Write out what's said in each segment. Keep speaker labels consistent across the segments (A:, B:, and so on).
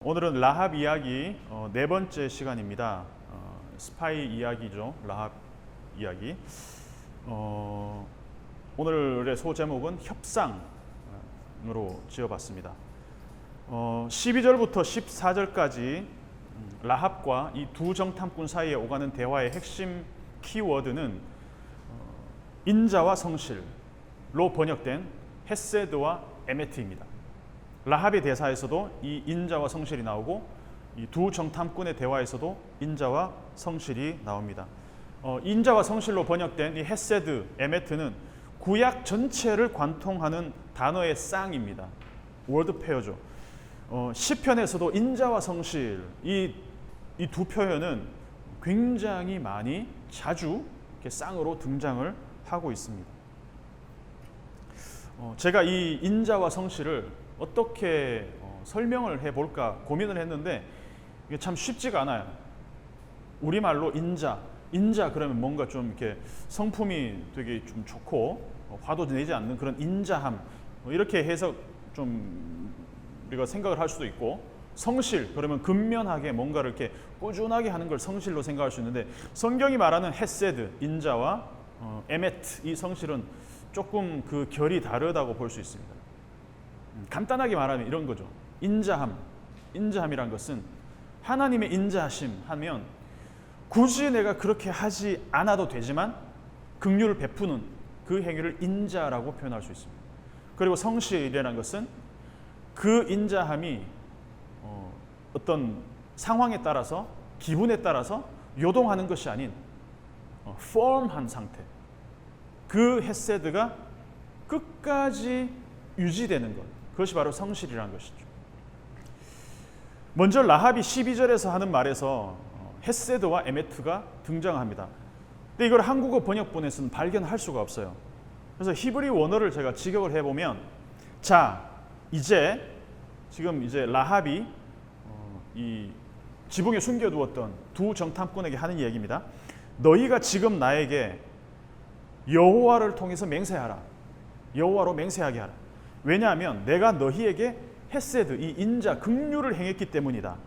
A: 오늘은 라합 이야기 네 번째 시간입니다. 스파이 이야기죠. 라합 이야기. 오늘의 소제목은 협상으로 지어봤습니다. 12절부터 14절까지 라합과 이 두 정탐꾼 사이에 오가는 대화의 핵심 키워드는 인자와 성실로 번역된 헤세드와 에메트입니다. 라합의 대사에서도 이 인자와 성실이 나오고 이 두 정탐꾼의 대화에서도 인자와 성실이 나옵니다. 인자와 성실로 번역된 이 헤세드, 에메트는 구약 전체를 관통하는 단어의 쌍입니다. 월드 페어죠. 시편에서도 인자와 성실 이 두 표현은 굉장히 많이 자주 이렇게 쌍으로 등장을 하고 있습니다. 제가 이 인자와 성실을 어떻게 설명을 해볼까 고민을 했는데 이게 참 쉽지가 않아요. 우리말로 인자 그러면 뭔가 좀 이렇게 성품이 되게 좀 좋고 화도 내지 않는 그런 인자함, 이렇게 해서 좀 우리가 생각을 할 수도 있고, 성실 그러면 근면하게 뭔가를 이렇게 꾸준하게 하는 걸 성실로 생각할 수 있는데, 성경이 말하는 헤세드, 인자와 에메트, 이 성실은 조금 그 결이 다르다고 볼 수 있습니다. 간단하게 말하면 이런 거죠. 인자함이란 것은 하나님의 인자하심 하면 굳이 내가 그렇게 하지 않아도 되지만 긍휼을 베푸는 그 행위를 인자라고 표현할 수 있습니다. 그리고 성실이라는 것은 그 인자함이 어떤 상황에 따라서, 기분에 따라서 요동하는 것이 아닌 firm한 상태, 그 헤세드가 끝까지 유지되는 것, 그것이 바로 성실이라는 것이죠. 먼저 라합이 12절에서 하는 말에서 헤세드와 에메트가 등장합니다. 근데 이걸 한국어 번역본에서는 발견할 수가 없어요. 그래서 히브리 원어를 제가 직역을 해보면, 자, 지금 라합이 이 지붕에 숨겨두었던 두 정탐꾼에게 하는 얘기입니다. 너희가 지금 나에게 여호와를 통해서 맹세하라. 여호와로 맹세하게 하라. 왜냐하면 내가 너희에게 헤세드, 이 인자, 긍휼을 행했기 때문이다.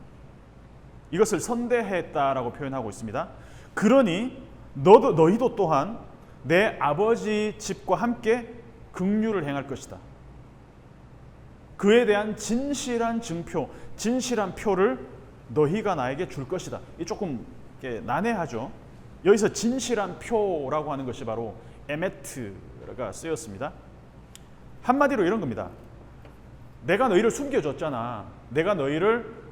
A: 이것을 선대했다라고 표현하고 있습니다. 그러니 너희도 또한 내 아버지 집과 함께 긍휼을 행할 것이다. 그에 대한 진실한 증표, 진실한 표를 너희가 나에게 줄 것이다. 이 조금 난해하죠. 여기서 진실한 표라고 하는 것이 바로 에메트가 쓰였습니다. 한마디로 이런 겁니다. 내가 너희를 숨겨줬잖아. 내가 너희를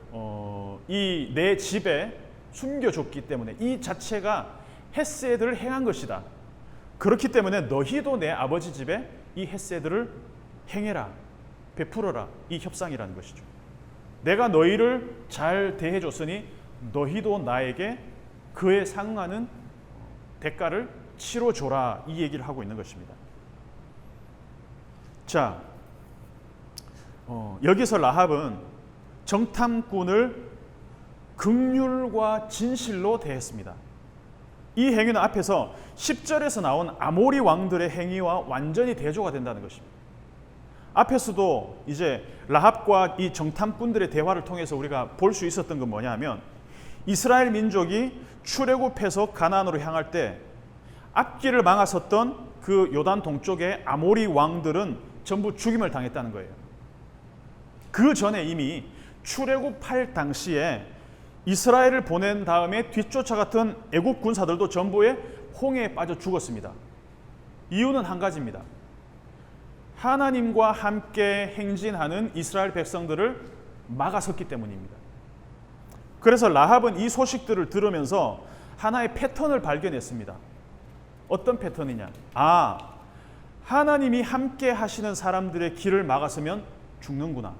A: 이 내 집에 숨겨줬기 때문에 이 자체가 헤세드를 행한 것이다. 그렇기 때문에 너희도 내 아버지 집에 이 헤세드를 행해라, 베풀어라. 이 협상이라는 것이죠. 내가 너희를 잘 대해줬으니 너희도 나에게 그에 상응하는 대가를 치러줘라. 이 얘기를 하고 있는 것입니다. 자, 여기서 라합은 정탐꾼을 긍휼과 진실로 대했습니다. 이 행위는 앞에서 10절에서 나온 아모리 왕들의 행위와 완전히 대조가 된다는 것입니다. 앞에서도 이제 라합과 이 정탐꾼들의 대화를 통해서 우리가 볼 수 있었던 건 뭐냐 하면, 이스라엘 민족이 출애굽해서 가나안으로 향할 때 앞길을 막았었던 그 요단 동쪽의 아모리 왕들은 전부 죽임을 당했다는 거예요. 그 전에 이미 출애굽할 당시에 이스라엘을 보낸 다음에 뒤쫓아갔던 애국 군사들도 전부의 홍해에 빠져 죽었습니다. 이유는 한 가지입니다. 하나님과 함께 행진하는 이스라엘 백성들을 막아섰기 때문입니다. 그래서 라합은 이 소식들을 들으면서 하나의 패턴을 발견했습니다. 어떤 패턴이냐? 하나님이 함께 하시는 사람들의 길을 막았으면 죽는구나.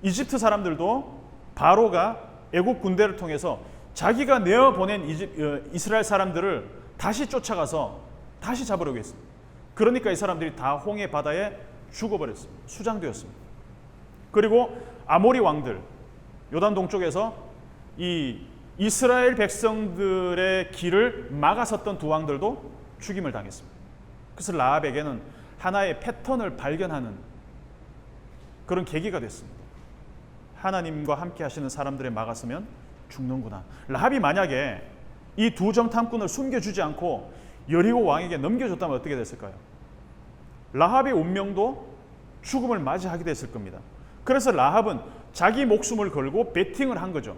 A: 이집트 사람들도 바로가 애국 군대를 통해서 자기가 내어보낸 이스라엘 사람들을 다시 쫓아가서 다시 잡으려고 했습니다. 그러니까 이 사람들이 다 홍해 바다에 죽어버렸습니다. 수장되었습니다. 그리고 아모리 왕들, 요단 동쪽에서 이 이스라엘 백성들의 길을 막아섰던 두 왕들도 죽임을 당했습니다. 그래서 라합에게는 하나의 패턴을 발견하는 그런 계기가 됐습니다. 하나님과 함께 하시는 사람들에 막았으면 죽는구나. 라합이 만약에 이 두 정탐꾼을 숨겨주지 않고 여리고 왕에게 넘겨줬다면 어떻게 됐을까요? 라합의 운명도 죽음을 맞이하게 됐을 겁니다. 그래서 라합은 자기 목숨을 걸고 베팅을 한 거죠.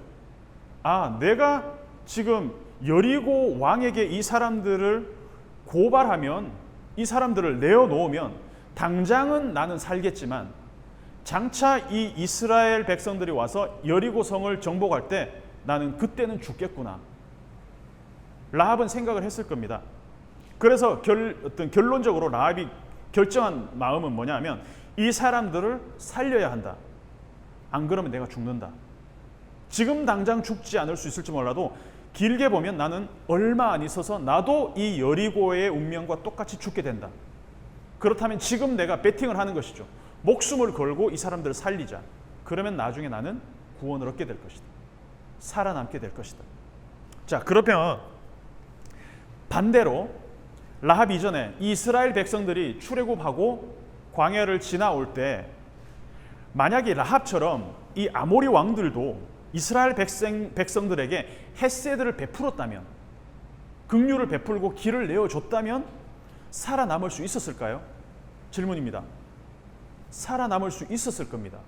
A: 아, 내가 지금 여리고 왕에게 이 사람들을 고발하면, 이 사람들을 내어놓으면 당장은 나는 살겠지만 장차 이 이스라엘 백성들이 와서 여리고 성을 정복할 때 나는 그때는 죽겠구나. 라합은 생각을 했을 겁니다. 그래서 결론적으로 라합이 결정한 마음은 뭐냐면 이 사람들을 살려야 한다. 안 그러면 내가 죽는다. 지금 당장 죽지 않을 수 있을지 몰라도 길게 보면 나는 얼마 안 있어서 나도 이 여리고의 운명과 똑같이 죽게 된다. 그렇다면 지금 내가 베팅을 하는 것이죠. 목숨을 걸고 이 사람들을 살리자. 그러면 나중에 나는 구원을 얻게 될 것이다. 살아남게 될 것이다. 자, 그러면 반대로 라합 이전에 이스라엘 백성들이 출애굽하고 광야를 지나올 때 만약에 라합처럼 이 아모리 왕들도 이스라엘 백성들에게 헤세드를 베풀었다면, 긍휼을 베풀고 길을 내어줬다면 살아남을 수 있었을까요? 질문입니다. 살아남을 수 있었을 겁니다.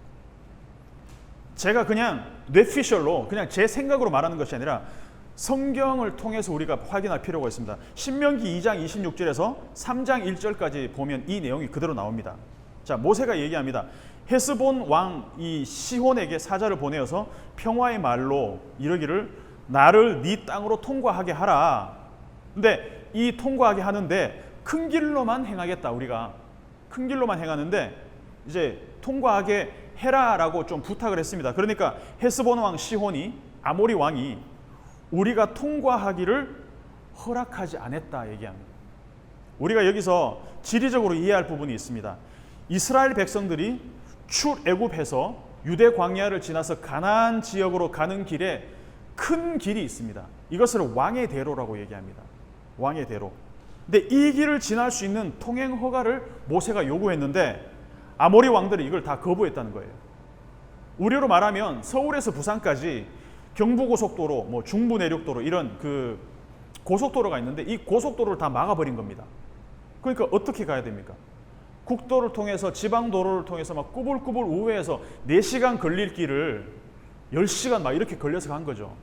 A: 제가 그냥 뇌피셜로 그냥 제 생각으로 말하는 것이 아니라 성경을 통해서 우리가 확인할 필요가 있습니다. 신명기 2장 26절에서 3장 1절까지 보면 이 내용이 그대로 나옵니다. 자, 모세가 얘기합니다. 헤스본 왕 이 시혼에게 사자를 보내어서 평화의 말로 이르기를 나를 네 땅으로 통과하게 하라. 근데 이 통과하게 하는데 큰 길로만 행하겠다. 우리가 큰 길로만 행하는데 이제 통과하게 해라라고 좀 부탁을 했습니다. 그러니까 헤스본 왕 시혼이, 아모리 왕이 우리가 통과하기를 허락하지 않았다 얘기합니다. 우리가 여기서 지리적으로 이해할 부분이 있습니다. 이스라엘 백성들이 출애굽해서 유대 광야를 지나서 가나안 지역으로 가는 길에 큰 길이 있습니다. 이것을 왕의 대로라고 얘기합니다. 왕의 대로. 근데 이 길을 지날 수 있는 통행 허가를 모세가 요구했는데 아모리 왕들이 이걸 다 거부했다는 거예요. 우리로 말하면 서울에서 부산까지 경부고속도로, 뭐 중부내륙도로 이런 그 고속도로가 있는데 이 고속도로를 다 막아버린 겁니다. 그러니까 어떻게 가야 됩니까? 국도를 통해서 지방도로를 통해서 막 꾸불꾸불 우회해서 4시간 걸릴 길을 10시간 막 이렇게 걸려서 간 거죠.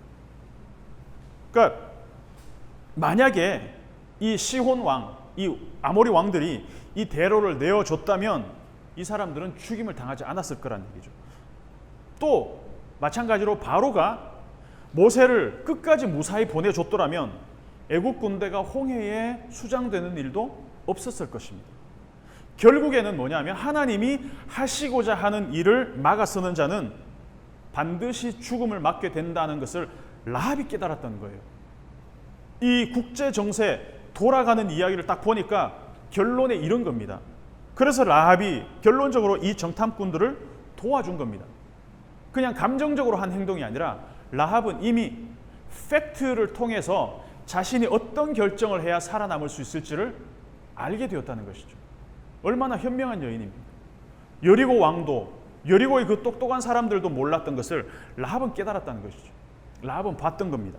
A: 그러니까 만약에 이 시혼 왕, 이 아모리 왕들이 이 대로를 내어줬다면 이 사람들은 죽임을 당하지 않았을 거라는 얘기죠. 또 마찬가지로 바로가 모세를 끝까지 무사히 보내줬더라면 애국 군대가 홍해에 수장되는 일도 없었을 것입니다. 결국에는 뭐냐면 하나님이 하시고자 하는 일을 막아서는 자는 반드시 죽음을 맞게 된다는 것을 라합이 깨달았다는 거예요. 이 국제 정세 돌아가는 이야기를 딱 보니까 결론에 이른 겁니다. 그래서 라합이 결론적으로 이 정탐꾼들을 도와준 겁니다. 그냥 감정적으로 한 행동이 아니라 라합은 이미 팩트를 통해서 자신이 어떤 결정을 해야 살아남을 수 있을지를 알게 되었다는 것이죠. 얼마나 현명한 여인입니까? 여리고 왕도, 여리고의 그 똑똑한 사람들도 몰랐던 것을 라합은 깨달았다는 것이죠. 라합은 봤던 겁니다.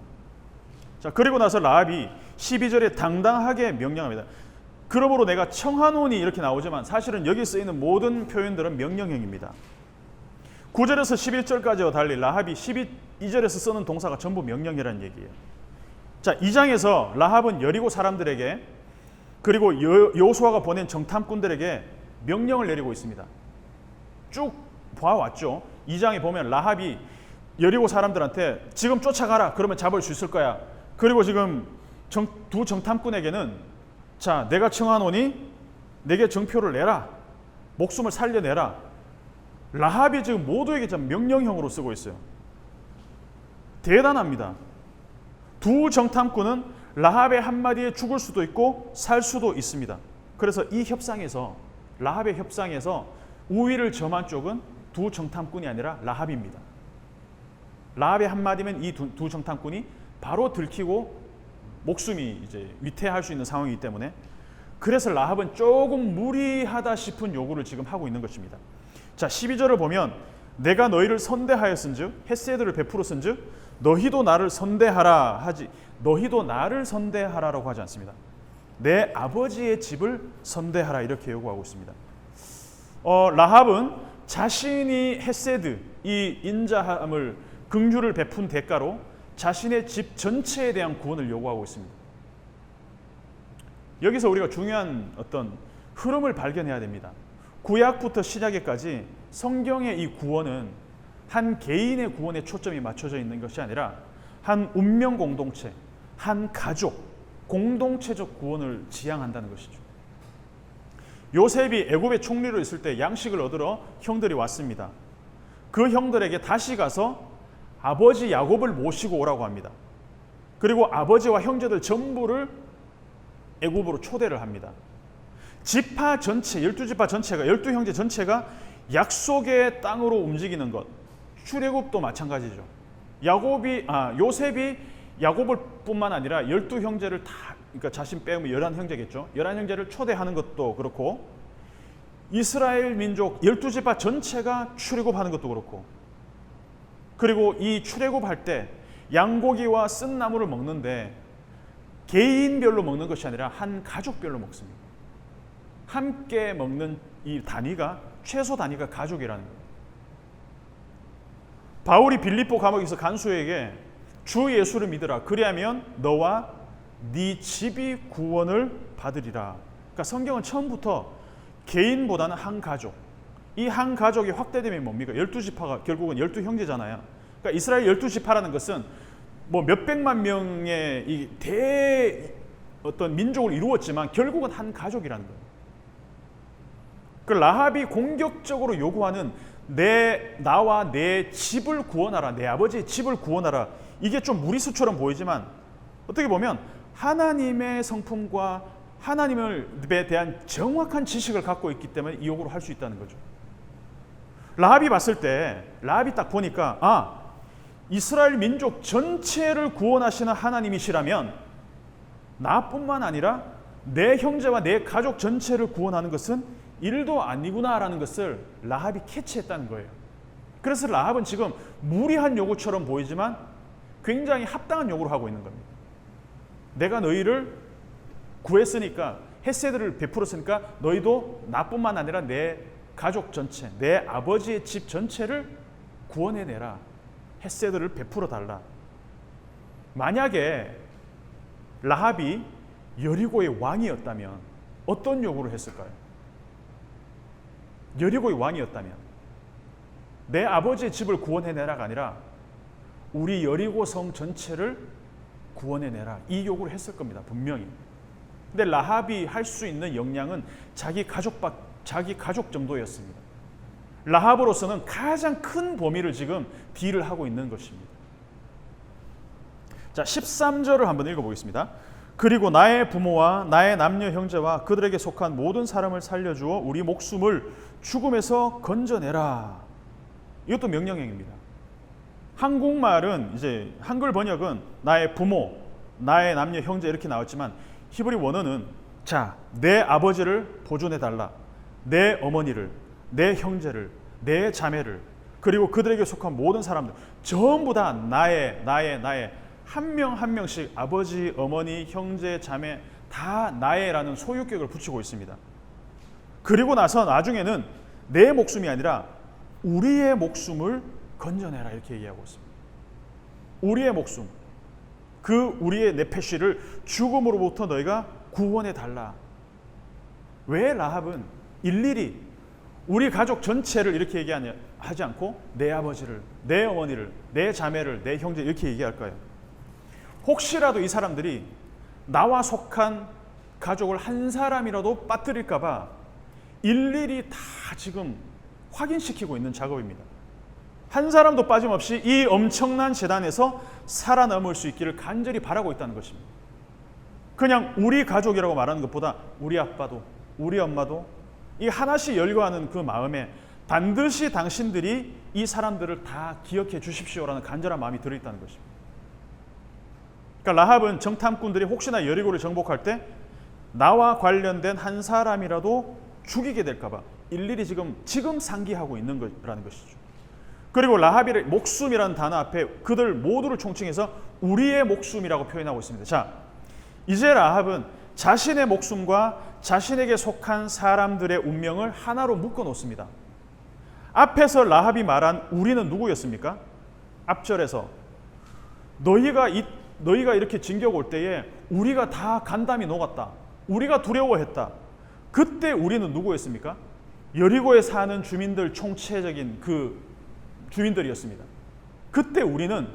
A: 자, 그리고 나서 라합이 12절에 당당하게 명령합니다. 그러므로 내가 청하노니 이렇게 나오지만 사실은 여기 쓰이는 모든 표현들은 명령형입니다. 9절에서 11절까지와 달리 라합이 12절에서 쓰는 동사가 전부 명령이라는 얘기예요. 자, 2장에서 라합은 여리고 사람들에게 그리고 여호수아가 보낸 정탐꾼들에게 명령을 내리고 있습니다. 쭉 봐왔죠. 2장에 보면 라합이 여리고 사람들한테 지금 쫓아가라. 그러면 잡을 수 있을 거야. 그리고 지금 두 정탐꾼에게는 자, 내가 청하노니 내게 정표를 내라. 목숨을 살려내라. 라합이 지금 모두에게 좀 명령형으로 쓰고 있어요. 대단합니다. 두 정탐꾼은 라합의 한마디에 죽을 수도 있고 살 수도 있습니다. 그래서 이 협상에서 라합의 협상에서 우위를 점한 쪽은 두 정탐꾼이 아니라 라합입니다. 라합의 한마디면 이 두 정탐꾼이 바로 들키고 목숨이 이제 위태할 수 있는 상황이기 때문에 그래서 라합은 조금 무리하다 싶은 요구를 지금 하고 있는 것입니다. 자, 12절을 보면 내가 너희를 선대하였은즉 헤세드를 베풀었은즉 너희도 나를 선대하라 하지 너희도 나를 선대하라라고 하지 않습니다. 내 아버지의 집을 선대하라 이렇게 요구하고 있습니다. 라합은 자신이 헤세드 이 인자함을 긍휼을 베푼 대가로 자신의 집 전체에 대한 구원을 요구하고 있습니다. 여기서 우리가 중요한 어떤 흐름을 발견해야 됩니다. 구약부터 신약에까지 성경의 이 구원은 한 개인의 구원에 초점이 맞춰져 있는 것이 아니라 한 운명 공동체, 한 가족, 공동체적 구원을 지향한다는 것이죠. 요셉이 애굽의 총리로 있을 때 양식을 얻으러 형들이 왔습니다. 그 형들에게 다시 가서 아버지 야곱을 모시고 오라고 합니다. 그리고 아버지와 형제들 전부를 애굽으로 초대를 합니다. 지파 전체, 12지파 전체가 12형제 전체가 약속의 땅으로 움직이는 것, 출애굽도 마찬가지죠. 요셉이 야곱을 뿐만 아니라 12형제를 다, 그러니까 자신 빼면 11형제겠죠. 11형제를 초대하는 것도 그렇고 이스라엘 민족 12지파 전체가 출애굽하는 것도 그렇고 그리고 이 출애굽할 때 양고기와 쓴 나물을 먹는데 개인별로 먹는 것이 아니라 한 가족별로 먹습니다. 함께 먹는 이 단위가 최소 단위가 가족이라는 거예요. 바울이 빌립보 감옥에서 간수에게 주 예수를 믿으라 그리하면 너와 네 집이 구원을 받으리라. 그러니까 성경은 처음부터 개인보다는 한 가족, 이 한 가족이 확대됨이 뭡니까? 12지파가 결국은 12형제잖아요. 그러니까 이스라엘 12지파라는 것은 뭐 몇백만 명의 이 어떤 민족을 이루었지만 결국은 한 가족이라는 거예요. 그 라합이 공격적으로 요구하는 나와 내 집을 구원하라, 내 아버지의 집을 구원하라. 이게 좀 무리수처럼 보이지만 어떻게 보면 하나님의 성품과 하나님에 대한 정확한 지식을 갖고 있기 때문에 이 요구를 할 수 있다는 거죠. 라합이 봤을 때 라합이 딱 보니까 이스라엘 민족 전체를 구원하시는 하나님이시라면 나뿐만 아니라 내 형제와 내 가족 전체를 구원하는 것은 일도 아니구나라는 것을 라합이 캐치했다는 거예요. 그래서 라합은 지금 무리한 요구처럼 보이지만 굉장히 합당한 요구를 하고 있는 겁니다. 내가 너희를 구했으니까 헤세드를 베풀었으니까 너희도 나뿐만 아니라 내 가족 전체, 내 아버지의 집 전체를 구원해내라. 헤세드를 베풀어 달라. 만약에 라합이 여리고의 왕이었다면 어떤 요구를 했을까요? 여리고의 왕이었다면 내 아버지의 집을 구원해내라가 아니라 우리 여리고 성 전체를 구원해내라 이 요구를 했을 겁니다. 분명히. 근데 라합이 할 수 있는 역량은 자기 가족 정도였습니다. 라합으로서는 가장 큰 범위를 지금 딜을 하고 있는 것입니다. 자, 13절을 한번 읽어보겠습니다. 그리고 나의 부모와 나의 남녀 형제와 그들에게 속한 모든 사람을 살려주어 우리 목숨을 죽음에서 건져내라. 이것도 명령형입니다. 한국말은 이제 한글 번역은 나의 부모, 나의 남녀 형제 이렇게 나왔지만 히브리 원어는 내 아버지를 보존해 달라. 내 어머니를, 내 형제를, 내 자매를 그리고 그들에게 속한 모든 사람들 전부 다 나의 한 명 한 명씩 아버지, 어머니, 형제, 자매 다 나의라는 소유격을 붙이고 있습니다. 그리고 나서 나중에는 내 목숨이 아니라 우리의 목숨을 건져내라 이렇게 얘기하고 있습니다. 우리의 목숨, 그 우리의 네페시를 죽음으로부터 너희가 구원해 달라. 왜 라합은 일일이 우리 가족 전체를 이렇게 얘기하지 않고 내 아버지를, 내 어머니를, 내 자매를, 내 형제 이렇게 얘기할까요? 혹시라도 이 사람들이 나와 속한 가족을 한 사람이라도 빠뜨릴까 봐 일일이 다 지금 확인시키고 있는 작업입니다. 한 사람도 빠짐없이 이 엄청난 재단에서 살아남을 수 있기를 간절히 바라고 있다는 것입니다. 그냥 우리 가족이라고 말하는 것보다 우리 아빠도 우리 엄마도 이 하나씩 열거하는 그 마음에 반드시 당신들이 이 사람들을 다 기억해 주십시오라는 간절한 마음이 들어있다는 것입니다. 그러니까 라합은 정탐꾼들이 혹시나 여리고를 정복할 때 나와 관련된 한 사람이라도 죽이게 될까 봐 일일이 지금 상기하고 있는 거라는 것이죠. 그리고 라합의 목숨이라는 단어 앞에 그들 모두를 총칭해서 우리의 목숨이라고 표현하고 있습니다. 자, 이제 라합은 자신의 목숨과 자신에게 속한 사람들의 운명을 하나로 묶어 놓습니다. 앞에서 라합이 말한 우리는 누구였습니까? 앞절에서 너희가 이렇게 진격 올 때에 우리가 다 간담이 녹았다. 우리가 두려워했다. 그때 우리는 누구였습니까? 여리고에 사는 주민들 총체적인 그 주민들이었습니다. 그때 우리는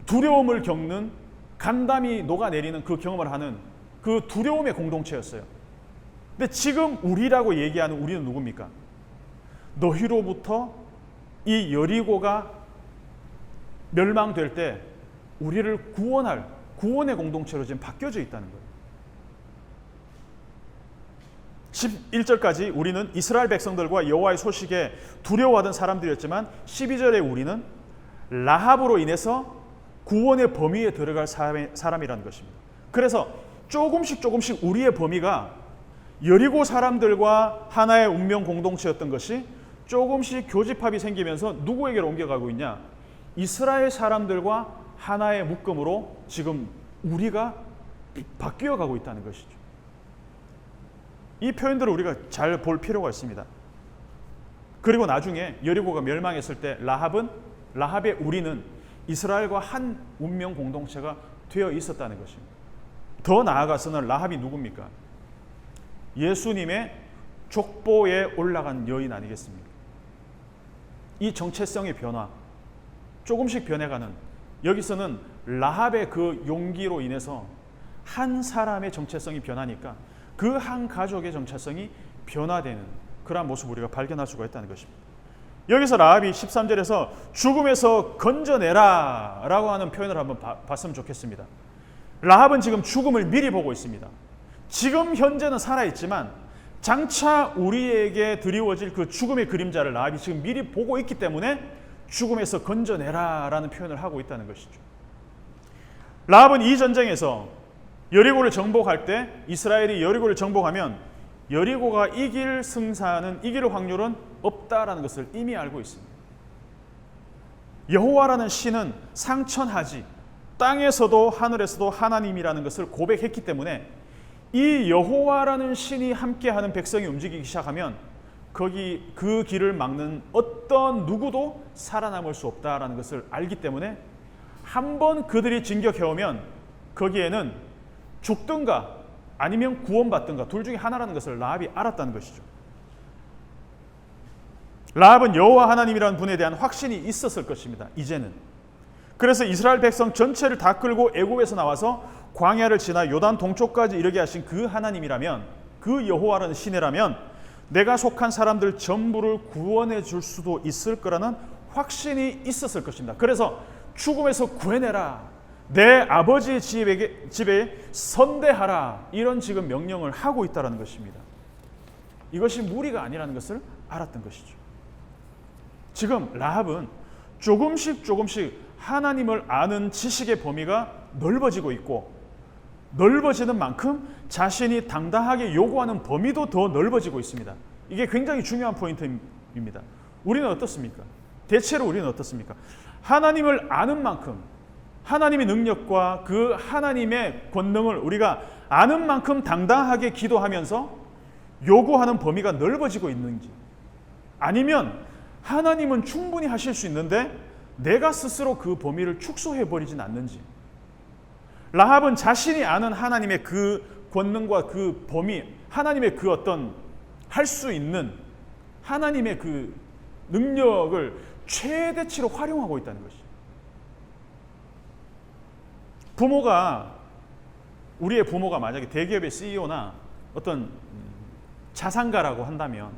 A: 두려움을 겪는, 간담이 녹아내리는 그 경험을 하는 그 두려움의 공동체였어요. 근데 지금 우리라고 얘기하는 우리는 누굽니까? 너희로부터 이 여리고가 멸망될 때 우리를 구원할 구원의 공동체로 지금 바뀌어져 있다는 거예요. 11절까지 우리는 이스라엘 백성들과 여호와의 소식에 두려워하던 사람들이었지만 12절에 우리는 라합으로 인해서 구원의 범위에 들어갈 사람이라는 것입니다. 그래서 조금씩 우리의 범위가 여리고 사람들과 하나의 운명 공동체였던 것이 조금씩 교집합이 생기면서 누구에게로 옮겨가고 있냐? 이스라엘 사람들과 하나의 묶음으로 지금 우리가 바뀌어 가고 있다는 것이죠. 이 표현들을 우리가 잘 볼 필요가 있습니다. 그리고 나중에 여리고가 멸망했을 때 라합의 우리는 이스라엘과 한 운명 공동체가 되어 있었다는 것입니다. 더 나아가서는 라합이 누굽니까? 예수님의 족보에 올라간 여인 아니겠습니까? 이 정체성의 변화, 조금씩 변해가는, 여기서는 라합의 그 용기로 인해서 한 사람의 정체성이 변하니까 그 한 가족의 정체성이 변화되는 그러한 모습을 우리가 발견할 수가 있다는 것입니다. 여기서 라합이 13절에서 죽음에서 건져내라 라고 하는 표현을 한번 봤으면 좋겠습니다. 라합은 지금 죽음을 미리 보고 있습니다. 지금 현재는 살아있지만 장차 우리에게 드리워질 그 죽음의 그림자를 라합이 지금 미리 보고 있기 때문에 죽음에서 건져내라 라는 표현을 하고 있다는 것이죠. 라합은 이 전쟁에서 여리고를 정복할 때, 이스라엘이 여리고를 정복하면 여리고가 이길 확률은 없다라는 것을 이미 알고 있습니다. 여호와라는 신은 상천하지, 땅에서도 하늘에서도 하나님이라는 것을 고백했기 때문에 이 여호와라는 신이 함께하는 백성이 움직이기 시작하면 그 길을 막는 어떤 누구도 살아남을 수 없다라는 것을 알기 때문에 한번 그들이 진격해오면 거기에는 죽든가 아니면 구원받든가 둘 중에 하나라는 것을 라합이 알았다는 것이죠. 라합은 여호와 하나님이라는 분에 대한 확신이 있었을 것입니다. 이제는. 그래서 이스라엘 백성 전체를 다 끌고 애굽에서 나와서 광야를 지나 요단 동쪽까지 이르게 하신 그 하나님이라면, 그 여호와라는 신이라면 내가 속한 사람들 전부를 구원해 줄 수도 있을 거라는 확신이 있었을 것입니다. 그래서 죽음에서 구해내라, 내 아버지의 집에 선대하라, 이런 지금 명령을 하고 있다는 것입니다. 이것이 무리가 아니라는 것을 알았던 것이죠. 지금 라합은 조금씩 하나님을 아는 지식의 범위가 넓어지고 있고, 넓어지는 만큼 자신이 당당하게 요구하는 범위도 더 넓어지고 있습니다. 이게 굉장히 중요한 포인트입니다. 우리는 어떻습니까? 대체로 우리는 어떻습니까? 하나님을 아는 만큼, 하나님의 능력과 그 하나님의 권능을 우리가 아는 만큼 당당하게 기도하면서 요구하는 범위가 넓어지고 있는지, 아니면 하나님은 충분히 하실 수 있는데 내가 스스로 그 범위를 축소해버리진 않는지. 라합은 자신이 아는 하나님의 그 권능과 그 범위, 하나님의 그 어떤 할 수 있는 하나님의 그 능력을 최대치로 활용하고 있다는 것이죠. 우리의 부모가 만약에 대기업의 CEO나 어떤 자산가라고 한다면,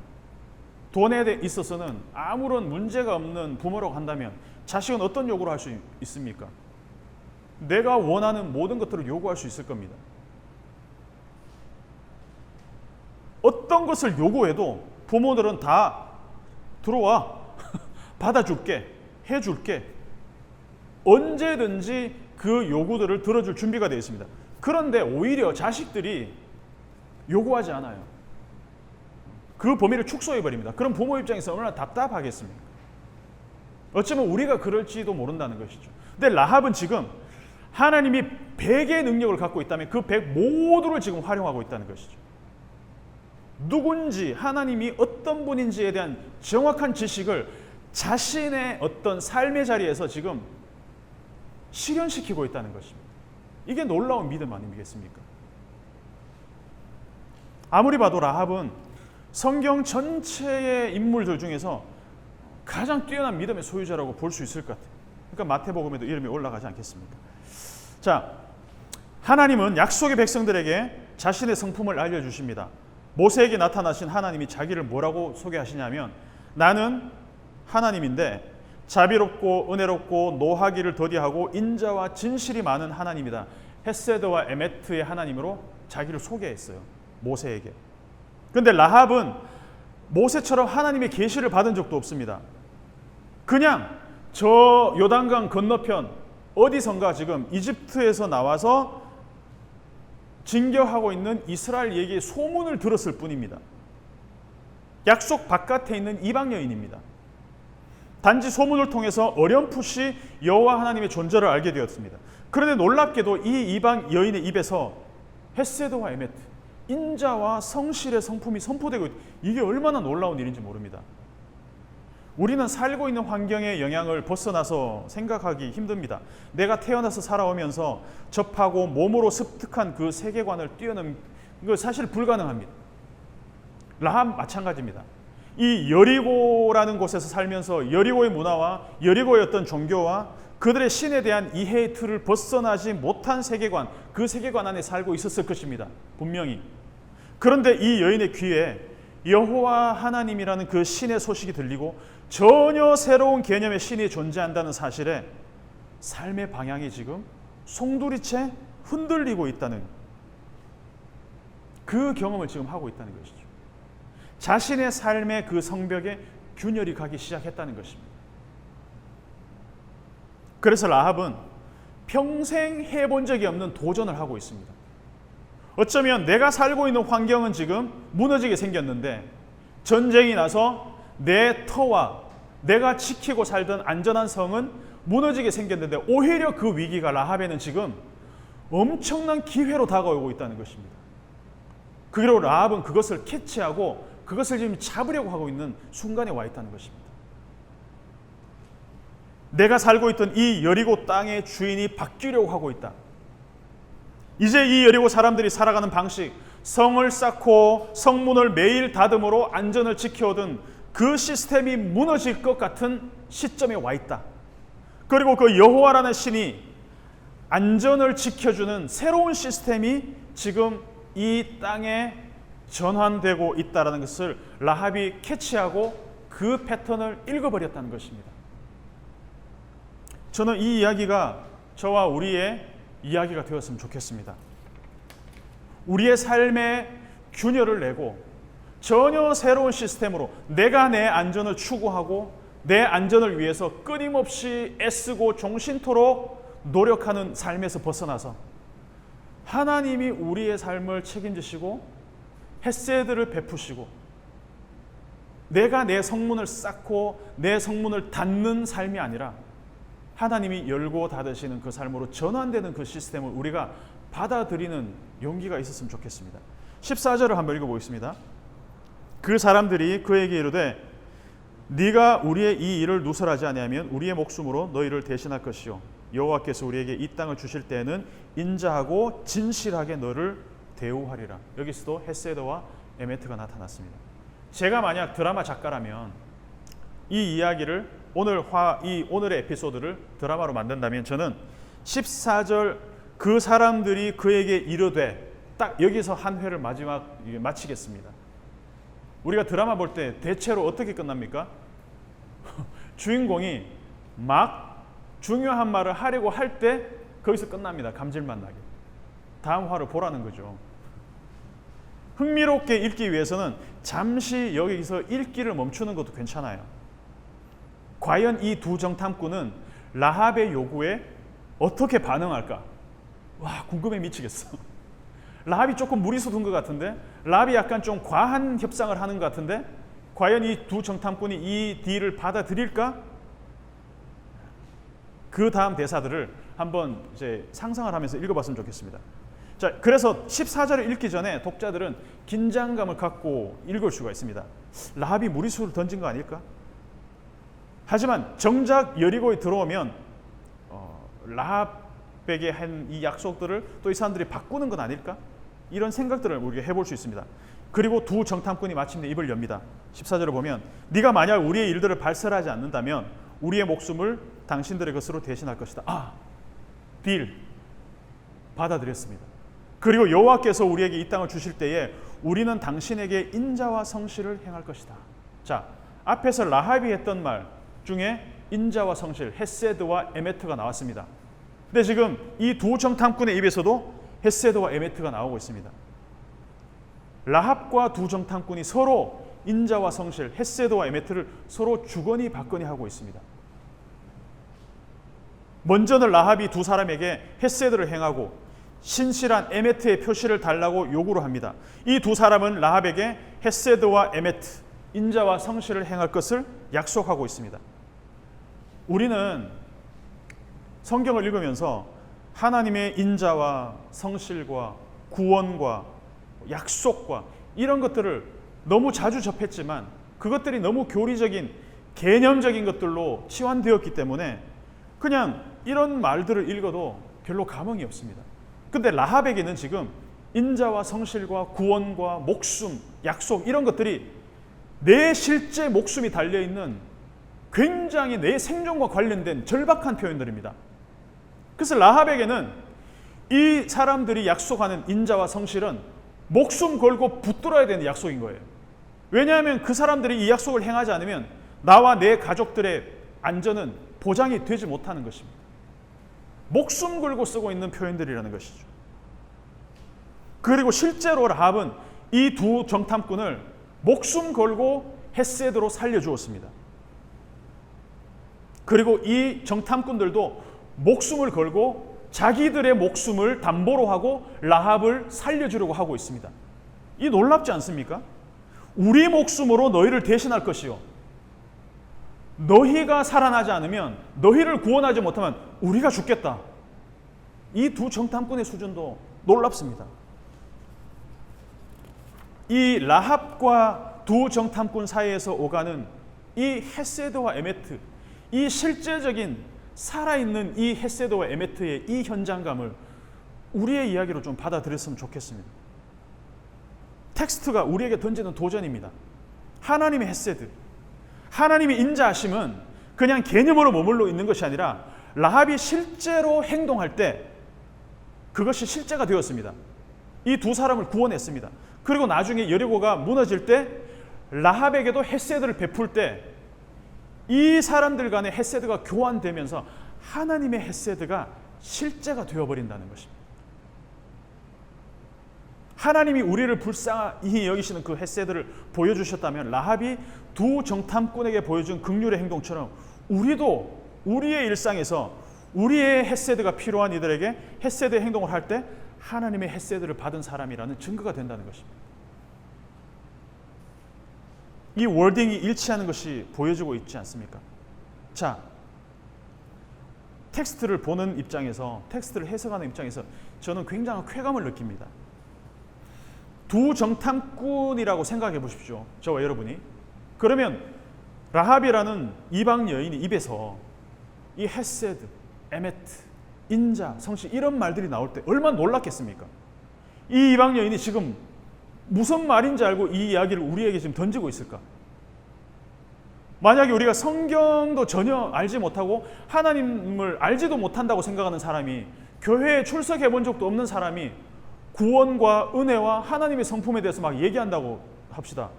A: 돈에 있어서는 아무런 문제가 없는 부모라고 한다면 자식은 어떤 요구를 할 수 있습니까? 내가 원하는 모든 것들을 요구할 수 있을 겁니다. 어떤 것을 요구해도 부모들은 다 들어와, 받아줄게, 해줄게, 언제든지 그 요구들을 들어줄 준비가 되어 있습니다. 그런데 오히려 자식들이 요구하지 않아요. 그 범위를 축소해버립니다. 그럼 부모 입장에서 얼마나 답답하겠습니까? 어쩌면 우리가 그럴지도 모른다는 것이죠. 근데 라합은 지금 하나님이 100의 능력을 갖고 있다면 그 100 모두를 지금 활용하고 있다는 것이죠. 누군지, 하나님이 어떤 분인지에 대한 정확한 지식을 자신의 어떤 삶의 자리에서 지금 실현시키고 있다는 것입니다. 이게 놀라운 믿음 아니겠습니까? 아무리 봐도 라합은 성경 전체의 인물들 중에서 가장 뛰어난 믿음의 소유자라고 볼 수 있을 것 같아요. 그러니까 마태복음에도 이름이 올라가지 않겠습니까? 자, 하나님은 약속의 백성들에게 자신의 성품을 알려주십니다. 모세에게 나타나신 하나님이 자기를 뭐라고 소개하시냐면, 나는 하나님인데 자비롭고 은혜롭고 노하기를 더디하고 인자와 진실이 많은 하나님이다. 헤세드와 에메트의 하나님으로 자기를 소개했어요, 모세에게. 그런데 라합은 모세처럼 하나님의 계시를 받은 적도 없습니다. 그냥 저 요단강 건너편 어디선가 지금 이집트에서 나와서 징겨하고 있는 이스라엘에게 소문을 들었을 뿐입니다. 약속 바깥에 있는 이방 여인입니다. 단지 소문을 통해서 어렴풋이 여호와 하나님의 존재를 알게 되었습니다. 그런데 놀랍게도 이 이방 여인의 입에서 헤세드와 에메트, 인자와 성실의 성품이 선포되고 있다. 이게 얼마나 놀라운 일인지 모릅니다. 우리는 살고 있는 환경의 영향을 벗어나서 생각하기 힘듭니다. 내가 태어나서 살아오면서 접하고 몸으로 습득한 그 세계관을 뛰어넘는 거 사실 불가능합니다. 라합 마찬가지입니다. 이 여리고라는 곳에서 살면서 여리고의 문화와 여리고의 어떤 종교와 그들의 신에 대한 이해의 틀을 벗어나지 못한 세계관, 그 세계관 안에 살고 있었을 것입니다. 분명히. 그런데 이 여인의 귀에 여호와 하나님이라는 그 신의 소식이 들리고 전혀 새로운 개념의 신이 존재한다는 사실에 삶의 방향이 지금 송두리째 흔들리고 있다는 그 경험을 지금 하고 있다는 것이죠. 자신의 삶의 그 성벽에 균열이 가기 시작했다는 것입니다. 그래서 라합은 평생 해본 적이 없는 도전을 하고 있습니다. 어쩌면 내가 살고 있는 환경은 지금 무너지게 생겼는데 전쟁이 나서 내 터와 내가 지키고 살던 안전한 성은 무너지게 생겼는데 오히려 그 위기가 라합에는 지금 엄청난 기회로 다가오고 있다는 것입니다. 그리고 라합은 그것을 캐치하고 그것을 지금 잡으려고 하고 있는 순간에 와 있다는 것입니다. 내가 살고 있던 이 여리고 땅의 주인이 바뀌려고 하고 있다. 이제 이 여리고 사람들이 살아가는 방식, 성을 쌓고 성문을 매일 다듬으로 안전을 지켜오던 그 시스템이 무너질 것 같은 시점에 와 있다. 그리고 그 여호와라는 신이 안전을 지켜주는 새로운 시스템이 지금 이 땅에 전환되고 있다는 것을 라합이 캐치하고 그 패턴을 읽어버렸다는 것입니다. 저는 이 이야기가 저와 우리의 이야기가 되었으면 좋겠습니다. 우리의 삶에 균열을 내고 전혀 새로운 시스템으로 내가 내 안전을 추구하고 내 안전을 위해서 끊임없이 애쓰고 종신토록 노력하는 삶에서 벗어나서 하나님이 우리의 삶을 책임지시고 헤세드를 베푸시고 내가 내 성문을 쌓고 내 성문을 닫는 삶이 아니라 하나님이 열고 닫으시는 그 삶으로 전환되는 그 시스템을 우리가 받아들이는 용기가 있었으면 좋겠습니다. 14절을 한번 읽어보겠습니다. 그 사람들이 그에게 이르되 네가 우리의 이 일을 누설하지 아니하면 우리의 목숨으로 너희를 대신할 것이요 여호와께서 우리에게 이 땅을 주실 때에는 인자하고 진실하게 너를 대우하리라. 여기서도 헤세드와 에메트가 나타났습니다. 제가 만약 드라마 작가라면 이 이야기를 오늘의 에피소드를 드라마로 만든다면 저는 14절 그 사람들이 그에게 이르되 딱 여기서 한 회를 마치겠습니다. 우리가 드라마 볼 때 대체로 어떻게 끝납니까? 주인공이 막 중요한 말을 하려고 할 때 거기서 끝납니다. 감질만 나게. 다음 화를 보라는 거죠. 흥미롭게 읽기 위해서는 잠시 여기서 읽기를 멈추는 것도 괜찮아요. 과연 이 두 정탐꾼은 라합의 요구에 어떻게 반응할까? 와, 궁금해 미치겠어. 라합이 조금 무리수 둔 것 같은데, 라합이 약간 좀 과한 협상을 하는 것 같은데, 과연 이 두 정탐꾼이 이 딜을 받아들일까? 그 다음 대사들을 한번 이제 상상을 하면서 읽어봤으면 좋겠습니다. 자, 그래서 14절을 읽기 전에 독자들은 긴장감을 갖고 읽을 수가 있습니다. 라합이 무리수를 던진 거 아닐까? 하지만 정작 여리고에 들어오면 라합에게 한 이 약속들을 또 이 사람들이 바꾸는 건 아닐까? 이런 생각들을 우리가 해볼 수 있습니다. 그리고 두 정탐꾼이 마침내 입을 엽니다. 14절을 보면 네가 만약 우리의 일들을 발설하지 않는다면 우리의 목숨을 당신들의 것으로 대신할 것이다. 딜 받아들였습니다. 그리고 여호와께서 우리에게 이 땅을 주실 때에 우리는 당신에게 인자와 성실을 행할 것이다. 자, 앞에서 라합이 했던 말 중에 인자와 성실, 헤세드와 에메트가 나왔습니다. 근데 지금 이 두 정탐꾼의 입에서도 헤세드와 에메트가 나오고 있습니다. 라합과 두 정탐꾼이 서로 인자와 성실, 헤세드와 에메트를 서로 주거니 받거니 하고 있습니다. 먼저는 라합이 두 사람에게 헤세드를 행하고 신실한 에메트의 표시를 달라고 요구를 합니다. 이 두 사람은 라합에게 헤세드와 에메트, 인자와 성실을 행할 것을 약속하고 있습니다. 우리는 성경을 읽으면서 하나님의 인자와 성실과 구원과 약속과 이런 것들을 너무 자주 접했지만 그것들이 너무 교리적인 개념적인 것들로 치환되었기 때문에 그냥 이런 말들을 읽어도 별로 감흥이 없습니다. 근데 라합에게는 지금 인자와 성실과 구원과 목숨, 약속 이런 것들이 내 실제 목숨이 달려있는 굉장히 내 생존과 관련된 절박한 표현들입니다. 그래서 라합에게는 이 사람들이 약속하는 인자와 성실은 목숨 걸고 붙들어야 되는 약속인 거예요. 왜냐하면 그 사람들이 이 약속을 행하지 않으면 나와 내 가족들의 안전은 보장이 되지 못하는 것입니다. 목숨 걸고 쓰고 있는 표현들이라는 것이죠. 그리고 실제로 라합은 이 두 정탐꾼을 목숨 걸고 헤세드로 살려주었습니다. 그리고 이 정탐꾼들도 목숨을 걸고 자기들의 목숨을 담보로 하고 라합을 살려주려고 하고 있습니다. 이 놀랍지 않습니까? 우리 목숨으로 너희를 대신할 것이요, 너희가 살아나지 않으면, 너희를 구원하지 못하면 우리가 죽겠다. 이 두 정탐꾼의 수준도 놀랍습니다. 이 라합과 두 정탐꾼 사이에서 오가는 이 헤세드와 에메트, 이 실제적인 살아있는 이 헤세드와 에메트의 이 현장감을 우리의 이야기로 좀 받아들였으면 좋겠습니다. 텍스트가 우리에게 던지는 도전입니다. 하나님의 헤세드, 하나님의 인자하심은 그냥 개념으로 머물러 있는 것이 아니라 라합이 실제로 행동할 때 그것이 실제가 되었습니다. 이 두 사람을 구원했습니다. 그리고 나중에 여리고가 무너질 때 라합에게도 헤세드를 베풀 때 이 사람들 간의 헤세드가 교환되면서 하나님의 헤세드가 실제가 되어버린다는 것입니다. 하나님이 우리를 불쌍히 여기시는 그 헤세드를 보여주셨다면 라합이 두 정탐꾼에게 보여준 긍휼의 행동처럼 우리도 우리의 일상에서 우리의 헤세드가 필요한 이들에게 헤세드의 행동을 할 때 하나님의 헤세드를 받은 사람이라는 증거가 된다는 것입니다. 이 월딩이 일치하는 것이 보여지고 있지 않습니까? 자, 텍스트를 보는 입장에서, 텍스트를 해석하는 입장에서 저는 굉장한 쾌감을 느낍니다. 두 정탐꾼이라고 생각해 보십시오. 저와 여러분이. 그러면 라합이라는 이방 여인의 입에서 이 헤세드, 에메트, 인자, 성실 이런 말들이 나올 때 얼마나 놀랐겠습니까? 이 이방 여인이 지금 무슨 말인지 알고 이 이야기를 우리에게 지금 던지고 있을까? 만약에 우리가 성경도 전혀 알지 못하고 하나님을 알지도 못한다고 생각하는 사람이, 교회에 출석해 본 적도 없는 사람이 구원과 은혜와 하나님의 성품에 대해서 막 얘기한다고 합시다.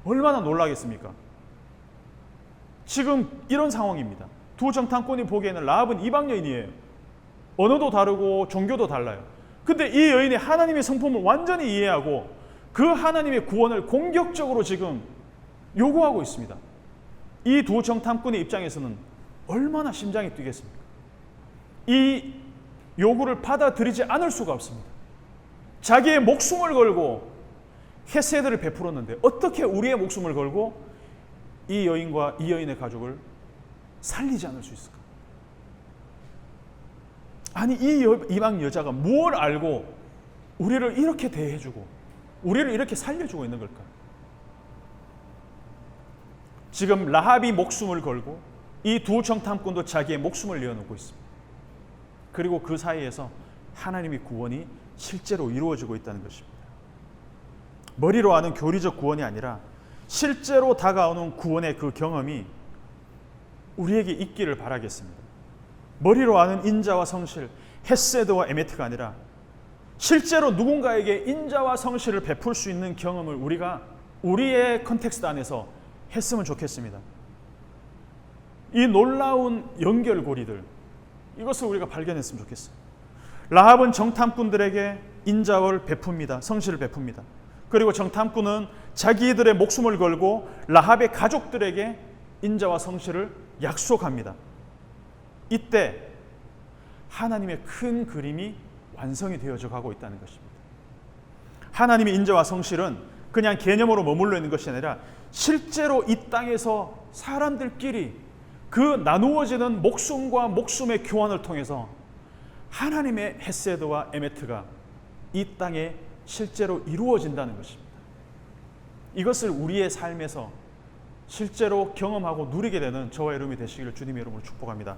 A: 얼마나 놀라겠습니까? 지금 이런 상황입니다. 두 정탐꾼이 보기에는 라합은 이방 여인이에요. 언어도 다르고 종교도 달라요. 근데 이 여인이 하나님의 성품을 완전히 이해하고 그 하나님의 구원을 공격적으로 지금 요구하고 있습니다. 이 두 정탐꾼의 입장에서는 얼마나 심장이 뛰겠습니까? 이 요구를 받아들이지 않을 수가 없습니다. 자기의 목숨을 걸고 헤세드를 베풀었는데 어떻게 우리의 목숨을 걸고 이 여인과 이 여인의 가족을 살리지 않을 수 있을까? 아니 이 이방 여자가 뭘 알고 우리를 이렇게 대해주고 우리를 이렇게 살려주고 있는 걸까? 지금 라합이 목숨을 걸고 이 두 정탐꾼도 자기의 목숨을 내어놓고 있습니다. 그리고 그 사이에서 하나님의 구원이 실제로 이루어지고 있다는 것입니다. 머리로 아는 교리적 구원이 아니라 실제로 다가오는 구원의 그 경험이 우리에게 있기를 바라겠습니다. 머리로 아는 인자와 성실, 헤세드와 에메트가 아니라 실제로 누군가에게 인자와 성실을 베풀 수 있는 경험을 우리가 우리의 컨텍스트 안에서 했으면 좋겠습니다. 이 놀라운 연결고리들, 이것을 우리가 발견했으면 좋겠어요. 라합은 정탐꾼들에게 인자를 베풉니다. 성실을 베풉니다. 그리고 정탐꾼은 자기들의 목숨을 걸고 라합의 가족들에게 인자와 성실을 약속합니다. 이때 하나님의 큰 그림이 완성이 되어져 가고 있다는 것입니다. 하나님의 인자와 성실은 그냥 개념으로 머물러 있는 것이 아니라 실제로 이 땅에서 사람들끼리 그 나누어지는 목숨과 목숨의 교환을 통해서 하나님의 헤세드와 에메트가 이 땅에 실제로 이루어진다는 것입니다. 이것을 우리의 삶에서 실제로 경험하고 누리게 되는 저와 여러분이 되시기를 주님의 이름으로 축복합니다.